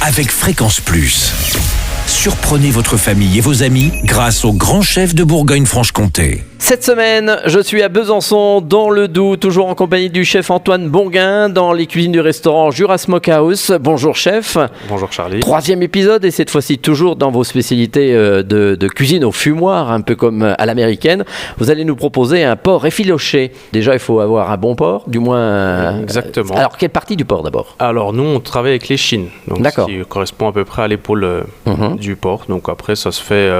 avec Fréquence Plus. Surprenez votre famille et vos amis grâce au grand chef de Bourgogne-Franche-Comté. Cette semaine, je suis à Besançon, dans le Doubs, toujours en compagnie du chef Antoine Bonguin, dans les cuisines du restaurant Jura Smokehouse. Bonjour chef. Bonjour Charlie. 3e épisode, et cette fois-ci toujours dans vos spécialités de cuisine au fumoir, un peu comme à l'américaine. Vous allez nous proposer un porc effiloché. Déjà, il faut avoir un bon porc, du moins... Exactement. Alors, quelle partie du porc d'abord? Alors nous, on travaille avec l'échine, donc D'accord. ce qui correspond à peu près à l'épaule du porc. Donc après, ça se fait,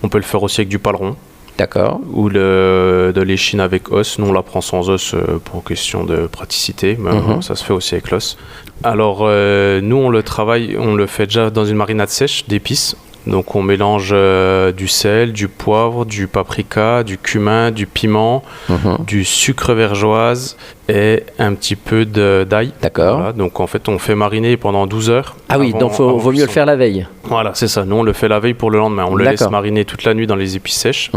on peut le faire aussi avec du paleron. D'accord. Ou de l'échine avec os. Nous, on la prend sans os pour question de praticité, mais ça se fait aussi avec l'os. Alors, nous, on le travaille, on le fait déjà dans une marinade sèche d'épices. Donc, on mélange du sel, du poivre, du paprika, du cumin, du piment, du sucre vergeoise et un petit peu d'ail. D'accord. Voilà. Donc, en fait, on fait mariner pendant 12 heures. Ah oui, donc il vaut mieux le faire la veille. Voilà, c'est ça. Nous, on le fait la veille pour le lendemain. On le laisse mariner toute la nuit dans les épices sèches.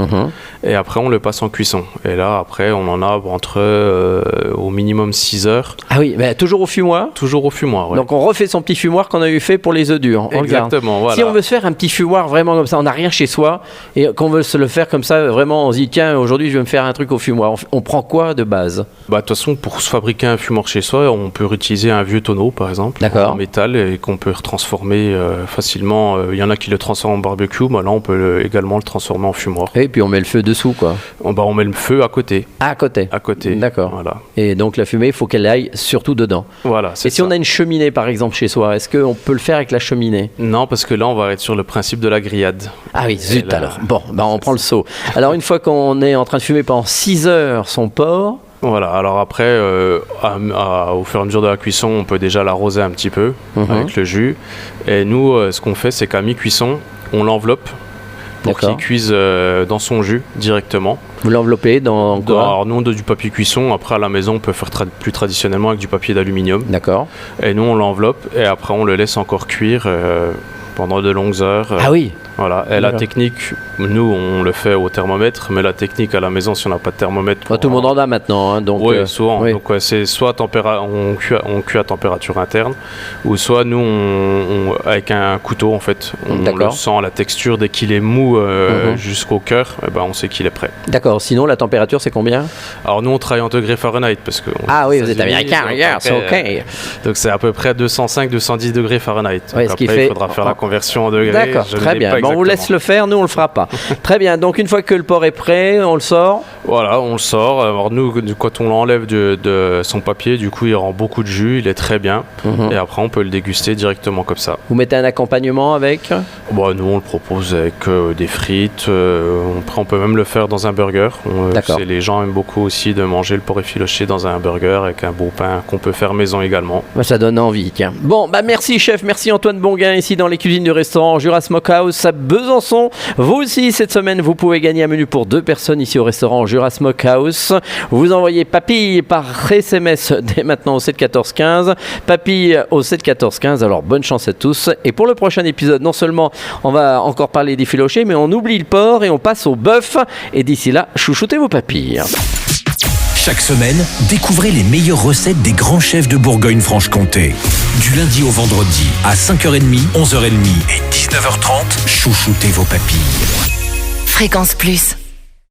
Et après, on le passe en cuisson. Et là, après, on en a entre au minimum 6 heures. Ah oui, mais toujours au fumoir? Toujours au fumoir, ouais. Donc, on refait son petit fumoir qu'on a eu fait pour les œufs durs. Exactement, voilà. Si on veut se faire un petit fumoir vraiment comme ça, on n'a rien chez soi, et qu'on veut se le faire comme ça, vraiment, on se dit, tiens, aujourd'hui, je vais me faire un truc au fumoir. On prend quoi de base? Bah, de toute façon, pour se fabriquer un fumoir chez soi, on peut utiliser un vieux tonneau, par exemple, en métal, et qu'on peut retransformer facilement. Il y en a qui le transforment en barbecue, mais là, on peut également le transformer en fumoir. Et puis, on met le feu dessous, quoi. On met le feu à côté. Ah, à côté. À côté. D'accord. Voilà. Et donc, la fumée, il faut qu'elle aille surtout dedans. Voilà, c'est ça. Et si on a une cheminée, par exemple, chez soi, est-ce qu'on peut le faire avec la cheminée? Non, parce que là, on va être sur le principe de la grillade. Ah oui, zut là... alors. Bon, bah on prend le seau. Alors, une fois qu'on est en train de fumer pendant 6 heures son porc... Voilà, alors après, au fur et à mesure de la cuisson, on peut déjà l'arroser un petit peu avec le jus. Et nous, ce qu'on fait, c'est qu'à mi-cuisson, on l'enveloppe pour qu'il cuise dans son jus directement. Vous l'enveloppez dans quoi? Alors nous, on donne du papier cuisson. Après, à la maison, on peut faire plus traditionnellement avec du papier d'aluminium. D'accord. Et nous, on l'enveloppe et après, on le laisse encore cuire pendant de longues heures. Ah oui. Voilà, et la technique, nous on le fait au thermomètre, mais la technique à la maison, si on n'a pas de thermomètre... Tout le monde en a maintenant, hein, donc... Oui, souvent, donc c'est soit on cuit à température interne, ou soit nous, avec un couteau en fait, on le sent à la texture, dès qu'il est mou jusqu'au cœur, on sait qu'il est prêt. D'accord, sinon la température c'est combien? Alors nous on travaille en degrés Fahrenheit, parce que... Ah oui, vous êtes américain, regarde, c'est ok. Donc c'est à peu près 205-210 degrés Fahrenheit. Ouais, donc après il faudra faire la conversion en degrés. D'accord, très bien. On vous laisse le faire, nous on le fera pas. Très bien, donc une fois que le porc est prêt, on le sort. Voilà, on le sort. Alors nous, quand on l'enlève de son papier, du coup il rend beaucoup de jus, il est très bien. Et après on peut le déguster directement comme ça. Vous mettez un accompagnement avec? Nous on le propose avec des frites. On peut même le faire dans un burger. Les gens aiment beaucoup aussi de manger le porc effiloché dans un burger avec un beau pain qu'on peut faire maison également. Ça donne envie, tiens. Bon, merci chef, merci Antoine Bonguin ici dans les cuisines du restaurant Jura Smokehouse à Besançon. Vous aussi, cette semaine, vous pouvez gagner un menu pour 2 personnes ici au restaurant Jura Smokehouse. Vous envoyez papille par SMS dès maintenant au 7 14 15. Papille au 7 14 15. Alors, bonne chance à tous. Et pour le prochain épisode, non seulement on va encore parler d'effiloché, mais on oublie le porc et on passe au bœuf. Et d'ici là, chouchoutez vos papilles. Chaque semaine, découvrez les meilleures recettes des grands chefs de Bourgogne-Franche-Comté. Du lundi au vendredi, à 5h30, 11h30 et 19h30, chouchoutez vos papilles. Fréquence Plus.